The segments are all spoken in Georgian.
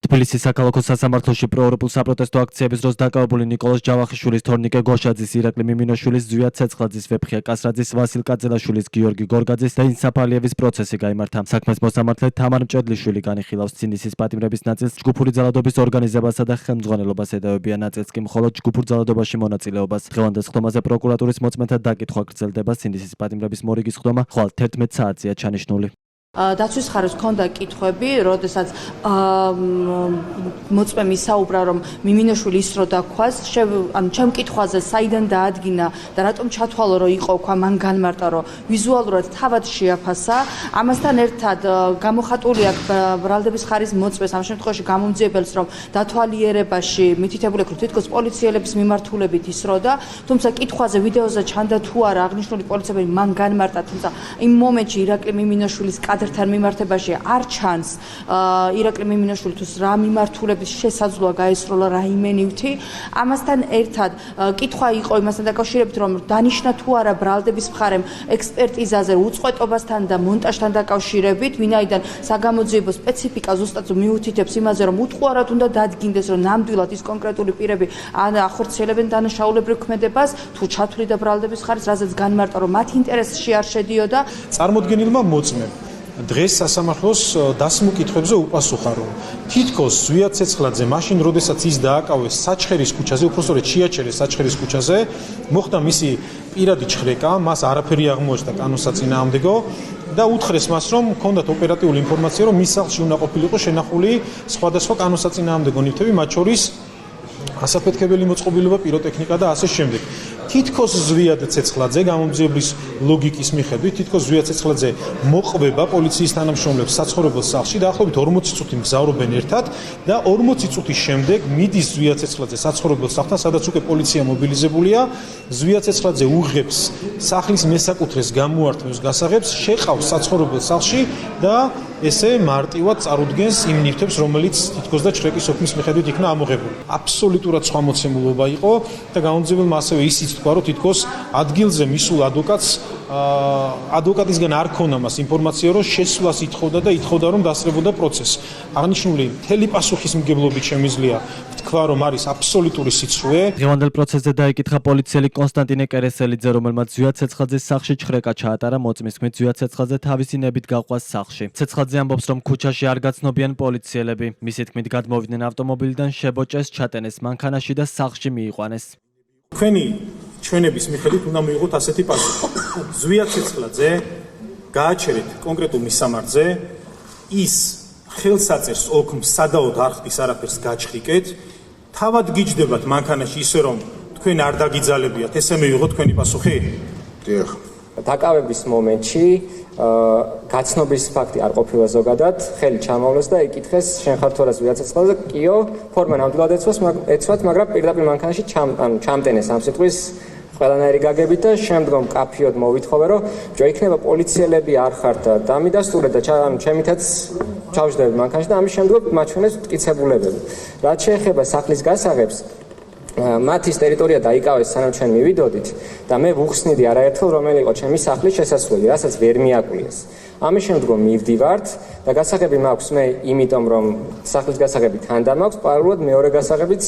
თბილისის საქალაქო სასამართლოში პროევროპულ საპროტესტო აქციების დროს დაკავებული ნიკოლოზ ჯავახიშვილის, თორნიკე გოშაძის, ირაკლი მიმინოშვილის, ზვიად ცეცხლაძის, ვეფხია კასრაძის, ვასილ კაძელაშვილის, გიორგი გორგაძის და ინსაფ ალიევის პროცესი გაიმართა. საქმეს მოსამართლე თამარ მჭედლიშვილი განიხილავს ცინდისის პატიმრების ნაწილს, ჯგუფური ძალადობის ორგანიზებასა და ხელმძღვანელობას ედავებიან, ნაწილს კი მხოლოდ ჯგუფურ ძალადობაში მონაწილეობას. დღევანდელ სხდომაზე პროკურატურის მოწმეთა დაკითხვა გრძელდება. ცინდისის პატიმრების მორიგის სხდომა ხვალ 11 საათზეა ჩანიშნული. დაცვის ხარეს ჰქონდა კითხვები, როდესაც მოწმე ისაუბრა, რომ მიმინოშვილი ისრო დაქواس, ანუ ჩემ კითხვაზე საიდან დაადგინა და რატომ ჩათვალო, რომ იყო ქვა, მან განმარტა, რომ ვიზუალურად თავად შეაფასა. ამასთან ერთად გამოხატული აქვს ბრალდების ხარის მოწმეს, ამ შემთხვევაში გამომძიებელს, რომ დათვალიერებაში მითითებული აქვს, რომ თითქოს პოლიციელების მიმართულებით ისროდა, თუმცა კითხვაზე ვიდეოზე ჩანდა თუ არა აღნიშნული პოლიციელები მან განმარტა, თუმცა იმ მომენტში ირაკლი მიმინოშვილის თან მიმართებაში არ ჩანს ირაკლი მიმინოშვილთვის რა მიმართულების შესაძლოა გაესროლა რაიმე ნივთი. ამასთან ერთად კითხვა იყო იმასთან დაკავშირებით, რომ დანიშნა თუ არა ბრალდების მხარემ ექსპერტიზაზე უწყვეტობასთან და მონტაჟთან დაკავშირებით, ვინაიდან საგამოძიებო სპეციფიკა ზუსტად მიუთითებს იმაზე, რომ უთყუარად უნდა დადგინდეს, რომ ნამდვილად ის კონკრეტული პირები ახორციელებენ დანაშაულებრივ ქმედებას, თუ ჩათვლიდა ბრალდების ხარის, რაზეც განმარტა, რომ მათ ინტერესში არ შედიოდა. წარმოდგენილმა მოწმემ დღეს სასამართლოს დასმულ კითხვებზე უპასუხა, რომ თითქოს ზვიად ცეცხლაძე მაშინ, როდესაც ის დააკავეს საჩხერის ქუჩაზე, უпростоრე ჩიაჩერეს საჩხერის ქუჩაზე, მოხდა მისი პირადი ჩხრეკა, მას არაფერი აღმოაჩნდა კანონსაწინააღმდეგო და უთხრეს მას, რომ ჰქონდათ ოპერატიული ინფორმაცია, რომ მის სახლში უნდა ყოფილიყო შენახული სხვადასხვა კანონსაწინააღმდეგო ნივთები, მათ შორის ასაფეთქებელი მოწყობილობა, პიროტექნიკა და ასე შემდეგ. თითქოს ზვიად ცეცხლაძე გამომძიებლის ლოგიკის მიხედვით, თითქოს ზვიად ცეცხლაძე მოყვება პოლიციის თანამშრომლებს საცხოვრებელ სახლში, დაახლოებით 40 წუთი მგზავრობენ ერთად და 40 წუთის შემდეგ მიდის ზვიად ცეცხლაძე საცხოვრებელ სახლთან, სადაც უკვე პოლიცია მობილიზებულია. ზვიად ცეცხლაძე უღებს სახლის მესაკუთრეს გამოართმევს გასაღებს, შეყავს საცხოვრებელ სახლში და ესე მარტივად წარუდგენს იმ ნივთებს, რომელიც თითქოს და ჩხრეკის ოფის მიხედვით იქნა ამოღებული. აბსოლუტურად სხვა მოცემულობა იყო და გამომძიებელმა ასევე ისიც თქვა, რომ თითქოს ადგილზე მისულ ადვოკატისგან არ ქონდა მას ინფორმაცია, რომ შესვლას ითხოვდა და ითხოვდა, რომ დასწრებოდა პროცესი. აღნიშნული მთელი პასუხისმგებლობით შემიძლია თქვა, რომ არის აბსოლუტური სიცრუე. დღევანდელ პროცესზე დაიკითხა პოლიციელი კონსტანტინე კერესელიძე, რომელმაც ზვიად ცეცხლაძის სახლში ჩხრეკა ჩაატარა. მოწმის თქმით, ზვიად ცეცხლაძე თავისი ნებით გაყვას სახლში. ცეცხლაძე ამბობს, რომ ქუჩაში არ გაცნობიან პოლიციელები. მისი თქმით, გადმოვიდნენ ავტომობილიდან, შებოჭეს, ჩატენეს მანქანაში და სახლში მიიყვანეს. თქვენი ჩვენების მიხედვით უნდა მიიღოთ ასეთი პასუხი. ზვიად ცეცხლაძე გააჩერეთ კონკრეტულ მისამართზე, ის ხელს აწერს ოქმს, სადაოდ არ ხდის არაფერს გაჩხრიკეთ, თავად გიჯდებათ მანქანაში ისე რომ თქვენ არ დაგიძალებიათ, ესე მიიღოთ თქვენი პასუხი? დიახ. დაკავების მომენტში გაცნობის ფაქტი არ ყოფილა ზოგადად, ხელი ჩამოვლეს და იკითხეს, შენ ხარ თუ არა ზვიად ცეცხლაძე? კიო, ფორმა ნამდვილად ეცვათ, მაგრამ პირდაპირ მანქანაში ჩამტენეს ამ სიტყვის ყველანაირი გაგებით და შემდგომ კაფიოდ მოვითხოვე, რომ ჯო იქნება პოლიციელები არ ხართ და დამიდასტურეთ და ჩემითაც ჩავჯდებით მანქანაში და ამის შემდგომ მაჩვენეს მტკიცებულებები. რაც შეეხება სახლის გასაღებს, მათის ტერიტორია დაიკავეს, სანამ ჩვენ მივიდოდით და მე ვუხსნიდი არაერთხელ, რომელი იყო ჩემი სახლის შესასვლელი, რასაც ვერ მიაკვლიეს. ამის შემდგომ მივდივართ და გასაღები მაქვს მე, იმიტომ რომ სახლის გასაღები თანდა მაქვს, პარალელურად მეორე გასაღებიც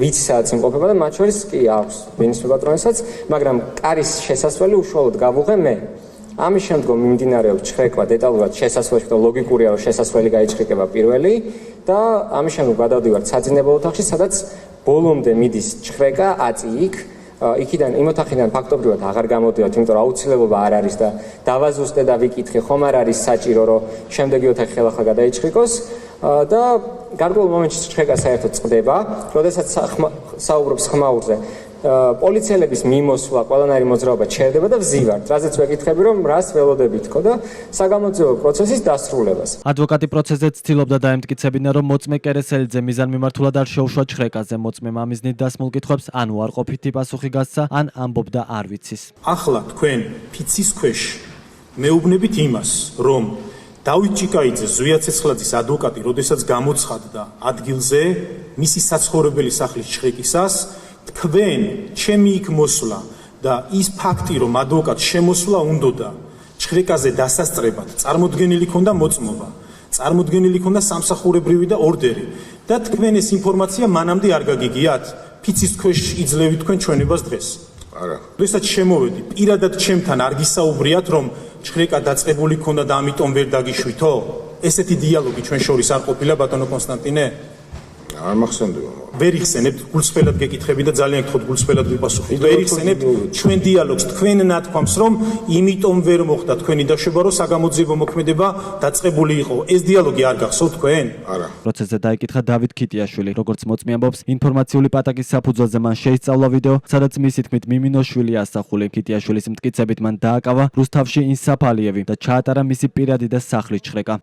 ვიცისაც იმყოფება და მათ შორის კი აქვს ვინის პატრონესაც, მაგრამ კარის შესასვლელი უშუალოდ გავუღე მე. ამის შემდგომ მიმდინარეობს ჩხრეკვა დეტალურად შესასვლელში და ლოგიკურია, რომ შესასვლელი გაიჩხრიკება პირველი და ამის შემდგომ გადავდივართ საძინებელ ოთახში, სადაც ბოლომდე მიდის ჩხრეკა აწიიქ. იქიდან იმ ოთახიდან ფაქტობრივად აღარ გამოდივართ, იმიტომ რომ აუცილებლობა არ არის და დავაზუსტე და ვიკითხე, ხომ არ არის საჭირო, რომ შემდეგი ოთახი ხელახლა გადაიჩხრიკოს და გარკვეულ მომენტში ჩხრეკა საერთოდ წყდება, როდესაც საუბრობს ხმაურზე. პოლიციელების მიმოსვლა, ყველანაირი მოძრაობა ჩერდება და ვზივართ, რაზეც ვეკითხები, რომ რას ველოდები თქო და საგამოძიებო პროცესის დასრულებას. ადვოკატი პროცესზე ცდილობდა დაემტკიცებინა, რომ მოწმე კერესელიძე მიზანმიმართულად არ შეუშვა ჩხრეკაზე. მოწმემ ამიზნით დასმულ კითხვებს ან უარყოფითი პასუხი გასცა, ან ამბობდა არ ვიცის. ახლა თქვენ ფიცის ქვეშ მეუბნებით იმას, რომ დავით ჭიკაიძე, ზვიად ცეცხლაძის ადვოკატი, როდესაც გამოცხადდა ადგილზე მისი საცხოვრებელი სახლის ჩხრეკისას, თქვენ ჩემი იქ მოსვლა და ის ფაქტი, რომ ადვოკატს შემოსვლა უნდოდა ჩხრეკაზე დასასწრებად, წარმოდგენილი ქონდა მოწმობა წარმოდგენილი ქონდა სამსახურებრივი და ორდერი და თქვენ ეს ინფორმაცია მანამდე არ გაგიგიათ ფიცის ქვეშ იძლევით თქვენ ჩვენებას დღეს არა როდესაც შემოვედი პირადად ჩემთან არ გისაუბრიათ რომ ჩხრეკა დაწყებული ქონდა და ამიტომ ვერ დაგიშვითო ესეთი დიალოგი ჩვენ შორის არ ყოფილა ბატონო კონსტანტინე არ მახსენდება ვერ იხსენებთ გულწრფელად გეკითხები და ძალიან გთხოვთ გულწრფელად ვიპასუხოთ ვერ იხსენებთ ჩვენ დიალოგს თქვენ ნათქვამს რომ იმიტომ ვერ მოხდა თქვენი დაშვება რომ საგამოძიებო მოქმედება დაწყებული იყო ეს დიალოგი არ გახსოვთ თქვენ არა პროცესზე დაიკითხა დავით ქიტიაშვილი როგორც მოწმე ამბობს ინფორმაციული პატაკის საფუძველზე მან შეისწავლა ვიდეო სადაც მისი თქმით მიმინოშვილი ასახული ქიტიაშვილის მტკიცებით მან დააკავა რუსთავში ინსაფ ალიევი და ჩაატარა მისი პირადი და სახლის ჩხრეკა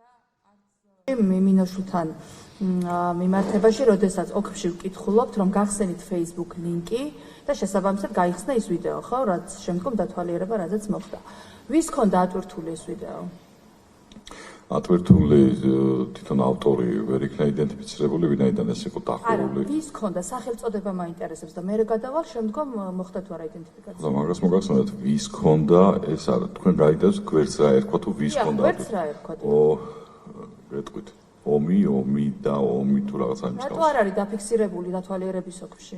მიმინოშვილთან მიმართებაში, როდესაც ოქში ვკითხულობთ, რომ გახსენით Facebook ლინკი და შესაბამისად გაიხსნა ის ვიდეო, ხო, რაც შემდგომ დათვალიერება რაზეც მოხდა. ვის ჰქონდა ატვირთული ეს ვიდეო? ატვირთული თვითონ ავტორი ვერ იქნა იდენტიფიცირებული, ვინაიდან ეს იყო დახურული. ვის ჰქონდა სახელწოდება მაინტერესებს და მე გადავალ შემდგომ მოხდა თუ არა იდენტიფიკაცია. და მაგას მოგახსენებთ, ვის ჰქონდა ეს არა, თქვენ გაიგებს გვერდს რა ერქვა თუ ვის ჰქონდა? გვერდს რა ერქვა? გეტყვით. ომი და ომი თუ რაღაცა იმის. რატო არ არის დაფიქსირებული დათვალიერების ოქში?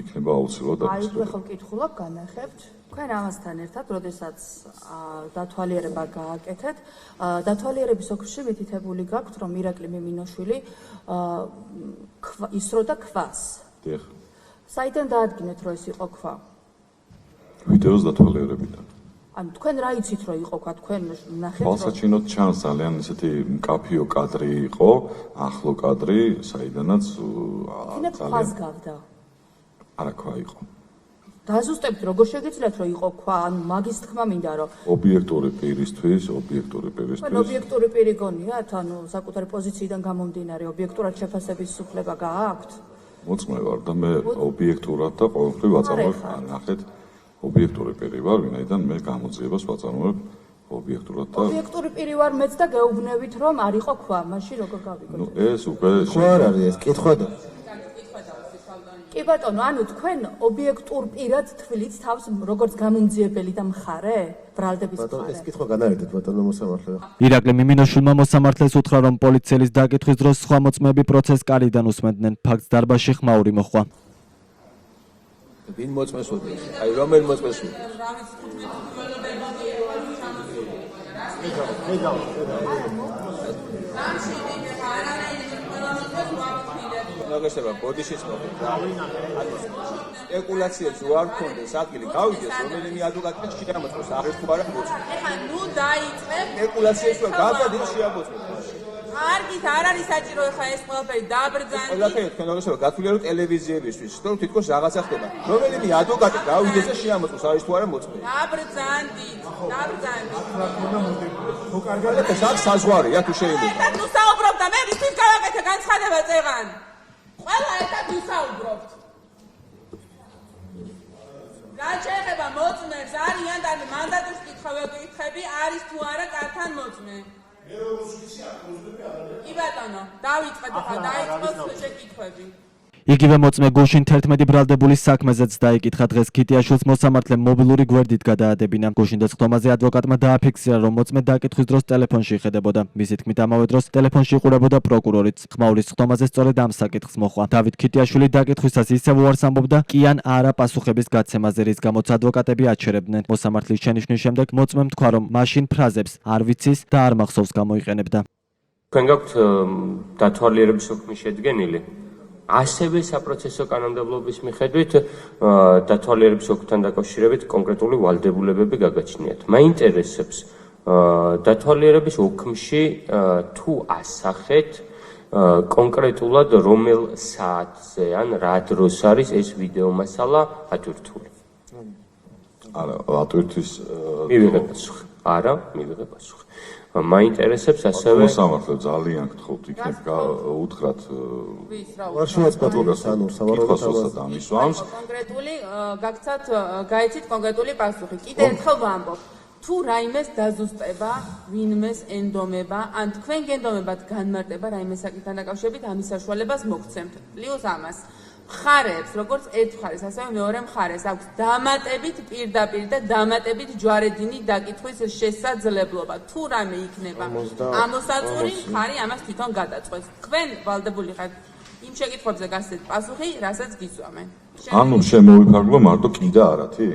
იქნება აუცილებლად აი, დაფიქსირებული. ხო ვკითხულობ, განახებთ. თქვენ ამასთან ერთად, როდესაც დათვალიერება გააკეთეთ, დათვალიერების ოქში მითითებული გაქვთ, რომ ირაკლი მიმინოშვილი ისროდა ქვას. დიახ. საიდან დაადგინეთ, რომ ეს იყო ქვა? ვიდეოს დათვალიერებიდან. ანუ თქვენ რა იცით რომ იყო ქვა, თქვენ ნახეთ რომ თვალსაჩინოდ ჩანს ძალიან ისეთი მკაფიო კადრი იყო, ახლო კადრი, საიდანაც ქვას გავდა. არა ქვა იყო. დაზუსტებთ როგორ შეგიძლიათ რომ იყო ქვა, ანუ მაგის თქმა მინდა რომ ობიექტური პირისთვის ობიექტური პირი გონიათ, ანუ საკუთარი პოზიციიდან გამომდინარე ობიექტურად შეფასების უფლება გააქვთ? მოწმე ვარ და მე ობიექტურად და ყოველთვის ვაწარმოებ, ნახეთ ობიექტური პირი ვარ, ვინაიდან მე გამოძიებას ვაწარმოებ ობიექტურად და ობიექტური პირი ვარ მეც და გეუბნებით რომ არ იყო ქვა, მაშინ როგორ გავიგოთ? ნუ ეს უკვე ხო არ არის ეს კითხვა და კი ბატონო, ანუ თქვენ ობიექტურ პირად თვლით თავს როგორც გამომძიებელი და მხარე, ბრალდების მხარე. ეს კითხვა განარიდეთ ბატონო მოსამართლე. ირაკლი მიმინოშვილმა მოსამართლეს უთხრა რომ პოლიციელის დაკითხვის დროს სხვა მოწმეები პროცესს კარიდან უსმენდნენ, ფაქტს დარბაზში ხმაური მოხდა. ვინ მოწმეს უდრის? აი რომელი მოწმეს უდრის? მოგესება ბოდიშიც მოხდა. სპეკულაციებს უარ გქონდეს ადგილი გავიდეს რომელიმე ადვოკატი შეამოწმოს არის თუ არა მოწმე. ეხლა ნუ დაიწყებ სპეკულაციებს ვარ გავდადით შეამოწმოს. კარგით არ არის საჭირო ეხლა ეს ყველაფერი დაბრძანდი. ყველაფერი თქვენ მოგესება გათვლილი რომ ტელევიზიებისთვის რომ თითქოს რაღაცა ხდება. რომელიმე ადვოკატი გავიდეს და შეამოწმოს არის თუ არა მოწმე. დაბრძანდი. ხო კარგად ეს აქ საზღვარია თუ შეიძლება. ერთად ნუ საუბრობ და მე ვისთვის გავაკეთე განცხადება წეღან. ყველა ერთად ვისაუბრობთ. რაც შეეხება მოწმებს არიან და მანდატურს კითხები არის თუ არა კართან მოწმე. მე როგორც ვიცი აქ მოწმები არ არის. კი ბატონო, დავიწყეთ ახლა დაიწყოთ შეკითხვები. იგივე მოწმე გუშინ 11 ბრალდებულის საქმეზეც დაიკითხა დღეს ქიტიაშვილს მოსამართლემ მობილური გვერდით გადაადებინა. გუშინდაც ხტომაზე ადვოკატმა დააფიქსირა რომ მოწმე დაკითხვის დროს ტელეფონში იხედებოდა. მისი თქმით ამავე დროს ტელეფონში იყურებოდა პროკურორიც. ხმაურის ხტომაზე სწორედ ამ საკითხს მოხვა. დავით ქიტიაშვილი დაკითხვისას ისევ უარს ამბობდა კი ან არა პასუხების გაცემაზე, რის გამოც ადვოკატები აჩერებდნენ. მოსამართლის შენიშვნის შემდეგ მოწმემ თქვა რომ მაშინ ფრაზებს არ ვიცის და არ მახსოვს გამოიყენებდა. თქვენ გაქვთ დათვალიერების საქმე შედგენილი? ასევე საპროცესო კანონმდებლობის მიხედვით დათვალიერების ოქთან დაკავშირებით კონკრეტული ვალდებულებები გაგაჩნიათ. მაინტერესებს დათვალიერების ოქმში თუ ასახეთ კონკრეტულად რომელ საათზე ან რა დროს არის ეს ვიდეო მასალა ატვირთული? არა, ატვირთვის მივიღე პასუხი. არა, მივიღე პასუხი. მაინტერესებს ასევე მოსამართლე ძალიან გთხოვთ იქნებ უთხრათ ვარშავაც პატრონს ანუ სავარაუდოდ ამისვამს კონკრეტული გაგცათ გაიცით კონკრეტული პასუხი. კიდე ერთხელ ვამბობ. თუ რაიმეს დაზუსტება, ვინმეს ენდომება, ან თქვენ გენდომებათ განმარტება რაიმე საკითხთან დაკავშირებით, ამის საშუალებას მოგცემთ. პლუს ამას მხარეებს, როგორც ერთ მხარეს, ასევე მეორე მხარეს აქვს დამატებით პირდაპირ და დამატებით ჯვარედინი დაკითხვის შესაძლებლობა. თუ რამე იქნება ამოსაწური, მხარი ამას თვითონ გადაწყვეტს. თქვენ ვალდებული ხართ იმ შეკითხვებზე გასცეთ პასუხი, რასაც გისვამენ. ანუ შემოვიფარგლო მარტო კი და არათი?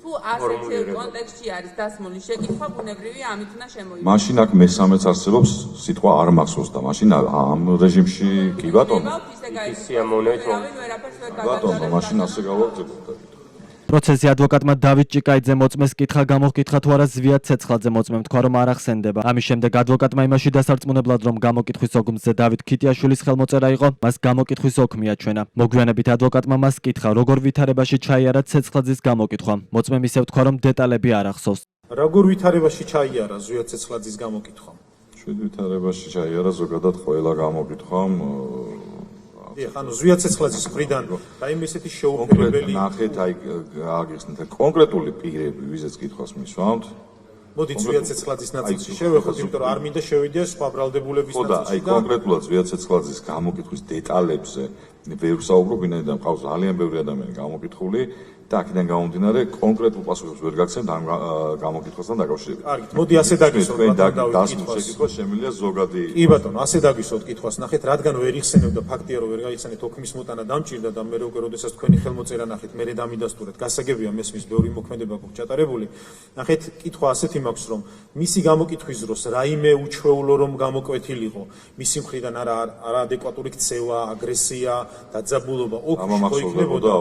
თუ ასეთი კონტექსტში არის დასმული შეკითხვა, ბუნებრივია ამით უნდა შემოიყვანოს. მაშინ აქ მესამეც არსებობს სიტყვა არ მახსოვს და მაშინ ამ რეჟიმში კი ბატონო. ბატონო, მაშინ ასე გავაგრძელებთ. პროცესი ადვოკატმა დავით ჭიკაიძე მოწმეს კითხა გამოგკითხა თუ არა ზვიად ცეცხლაძე მოწმემ თქვა რომ არ ახსენდება. ამის შემდეგ ადვოკატმა იმაში დასარწმუნებლად რომ გამოკითხვის ოგმზე დავით ქიტიაშვილის ხელმოწერა იყო, მას გამოკითხვის ოქმი აჩვენა. მოგვიანებით ადვოკატმა მას კითხა როგორ ვითარებაში ჩაიარა ცეცხლაძის გამოკითხვა. მოწმემ ისევ თქვა რომ დეტალები არ ახსოვს. როგორ ვითარებაში ჩაიარა ზვიად ცეცხლაძის გამოკითხვა? შვიდ ვითარებაში ჩაიარა ზოგადად ყველა გამოკითხვამ. ანუ ზვიად ცეცხლაძის მხრიდან რაიმე ესეთი შეუფერებელი ნახეთ აი აგიხსნით კონკრეტული პირები ვიზეც კითხვას მისვამთ. მოდით ზვიად ცეცხლაძის ნაწილში შევეხოთ, იმიტომ რომ არ მინდა შევიდეო სხვა ბრალდებულების ნაწილში. და აი კონკრეტულად ზვიად ცეცხლაძის გამოკითხვის დეტალებზე ვერ ვსაუბრობ, ვინაიდან მყავს ძალიან ბევრი ადამიანი გამოკითხული და აქედან გამომდინარე კონკრეტულ პასუხებს ვერ გაგცემთ ამ გამოკითხვასთან დაკავშირებით. კარგით, მოდი ასე დაგისვოთ დასმულ შეკითხვას შემიძლია ზოგადი. კი ბატონო, ასე დაგისვოთ კითხვას. ნახეთ, რადგან ვერ იხსენებ და ფაქტია რომ ვერ გაიხსენეთ ოქმის მოტანა დამჭირდა და მე როგორ როდესაც თქვენი ხელმოწერა ნახეთ, მე დამიდასტურეთ. გასაგებია მესმის ბევრი მოქმედება გვაქვს ჩატარებული. ნახეთ, კითხვა ასეთი მაქვს რომ მისი გამოკითხვის დროს რაიმე უჩვეულო რომ გამოკვეთილიყო, მისი მხრიდან არაადეკვატური ქცევა, აგრესია, დაძაბულობა, ოქმი მოიქნებოდა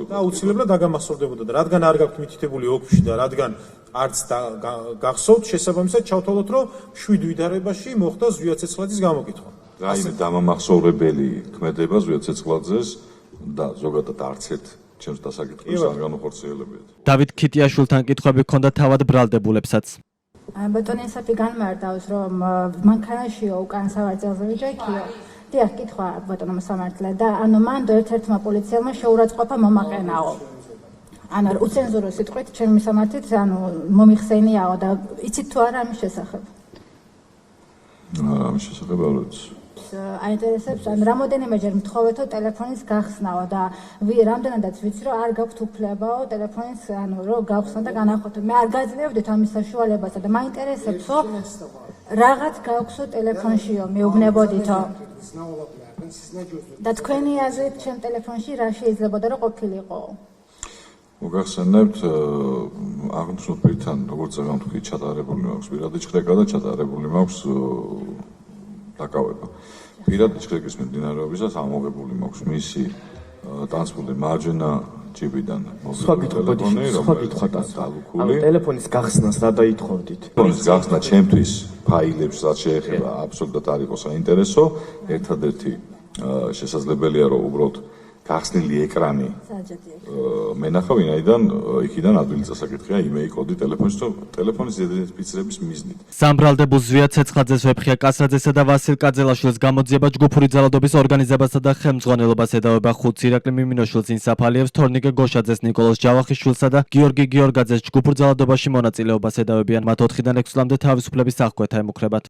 და აუცილებლად დაგამახსოვრდებოდა და რადგან არ გაქვთ მითითებული ოქმში და რადგან არც გახსოვთ, შესაბამისად ჩავთვალოთ, რომ შვიდ ვითარებაში მოხდა ზვიად ცეცხლაძის გამოკითხვა. რაიმე დამამახსოვრებელი ქმედება ზვიად ცეცხლაძეს და ზოგადად არც ერთ ჩემს დასაკითხებს არ განუხორციელებიათ. დავით ქიტიაშვილთან კითხვები ჰქონდა თავად ბრალდებულებსაც. ბატონი საფი განმარტავს, რომ მანქანაშიო უკან სავარძელზე ვიჯექიო. დიახ, კითხვა ბატონო სამართლე და ანუ მანდ ერთ-ერთმა პოლიციელმა შეურაცხყოფა მომაყენაო. ანუ უცენზურო სიტყვით ჩემი სამართლით ანუ მომიხსენიაო და იცით თუ არა ამის შესახებ? არა, ამის შესახებ არ ვიცი. აინტერესებს, ან რამოდენიმეჯერ მთხოვეთო ტელეფონის გახსნაო და რამდენადაც ვიცი რომ არ გაქვთ უფლებაო ტელეფონის ანუ რომ გავხსნა და განახორციელო. მე არ გაძლევდით ამის საშუალებასა და მაინტერესებსო რაღაც გაქვსო ტელეფონშიო, მეუბნებოდითო. და თქვენი აზრით ჩემ ტელეფონში რა შეიძლებოდა რომ ყოფილიყო? მოგახსენებთ აღმოსავლეთ პირთან როგორც აღამთქვი ჩატარებული მაქვს პირადი ჩხრეკა და ჩატარებული მაქვს დაკავება. პირადი ჩხრეკის მიმდინარეობისას ამოღებული მაქვს მისი ტანსპორტი მარჯვენა ჯიბიდან მოვიდა ტელეფონი, რომელიც დალუქული. ტელეფონის გახსნას რა დაითხოვდით? ტელეფონის გახსნა ჩემთვის ფაილებს რაც შეეხება აბსოლუტურად არ იყო საინტერესო. ერთადერთი შესაძლებელია რომ უბრალოდ გახსნილი ეკრანი მენახა, ვინაიდან იქიდან ადვილი წასაკითხია იმეი კოდი ტელეფონის იდენტიფიცირების მიზნით. სამბრალდებულ ზვიად ცეცხლაძეს, ვეფხია კასრაძესა და ვასილ კაძელაშვილის გამოძიება ჯგუფური ძალადობის ორგანიზებასა და ხელმძღვანელობას ედავება ხუთს ირაკლი მიმინოშვილს, ინსაფალიევს, თორნიკე გოშაძეს, ნიკოლოზ ჯავახიშვილსა და გიორგი გიორგაძეს ჯგუფურ ძალადობაში მონაწილეობას ედავებიან. მათ 4-დან 6 წლამდე თავისუფლების აღკვეთა ემუქრებათ.